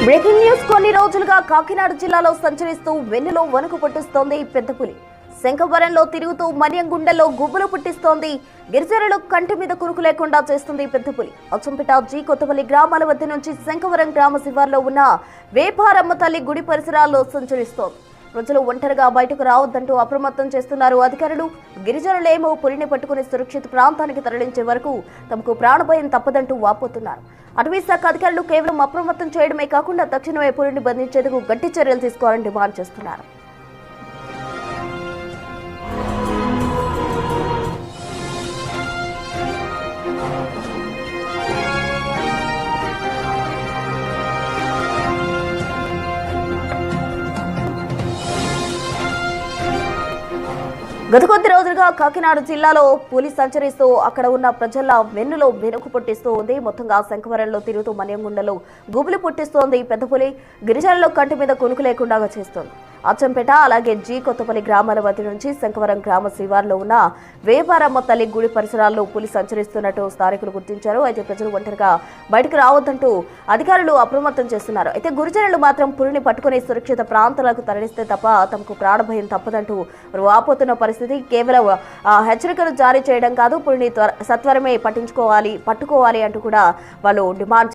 Breaking news కొన్ని రోజులుగా కాకినాడ జిల్లాలో సంచరిస్తూ వెన్నులో వణుకు పుట్టిస్తోంది పెద్దపులి. శంఖవరంలో తిరుగుతూ మన్యంగుండెల్లో గుబ్బులు పుట్టిస్తోంది. గిరిజనులు కంటి మీద కురుకు లేకుండా చేస్తుంది పెద్దపులి. అచ్చంపేట జీ కొత్తపల్లి గ్రామాల వద్ద నుంచి శంఖవరం గ్రామ శివార్లో ఉన్న వేపారమ్మ తల్లి గుడి పరిసరాల్లో సంచరిస్తోంది. ప్రజలు ఒంటరిగా బయటకు రావద్దంటూ అప్రమత్తం చేస్తున్నారు అధికారులు. గిరిజనులేమో పులిని పట్టుకుని సురక్షిత ప్రాంతానికి తరలించే వరకు తమకు ప్రాణభయం తప్పదంటూ వాపోతున్నారు. అటవీ శాఖ అధికారులు కేవలం అప్రమత్తం చేయడమే కాకుండా తక్షణమే పులిని బంధించేందుకు గట్టి చర్యలు తీసుకోవాలని డిమాండ్ చేస్తున్నారు. గత కొద్ది రోజులుగా కాకినాడ జిల్లాలో పులి సంచరిస్తూ అక్కడ ఉన్న ప్రజల వెన్నులో వెనుకు పుట్టిస్తూ ఉంది. మొత్తంగా శంఖవరంలో తిరుగుతూ మన్యంగుండలో గుబులు పుట్టిస్తోంది పెద్ద పులి. గిరిజనులు కంటి మీద కొనుకు లేకుండా చేస్తోంది. అచ్చంపేట అలాగే జీ కొత్తపల్లి గ్రామాల మధ్య నుంచి శంఖవరం గ్రామ శివార్లో ఉన్న వేపారమ్మ తల్లి గుడి పరిసరాల్లో పులి సంచరిస్తున్నట్టు స్థానికులు గుర్తించారు. అయితే ప్రజలు ఒంటరిగా బయటకు రావద్దంటూ అధికారులు అప్రమత్తం చేస్తున్నారు. అయితే గిరిజనులు మాత్రం పులిని పట్టుకుని సురక్షిత ప్రాంతాలకు తరలిస్తే తప్ప తమకు ప్రాణభయం తప్పదంటూ వాపోతున్న పరిస్థితి. కేవలం హెచ్చరికలు జారీ చేయడం కాదు, పులిని సత్వరమే పట్టుకోవాలి అంటూ కూడా వాళ్ళు డిమాండ్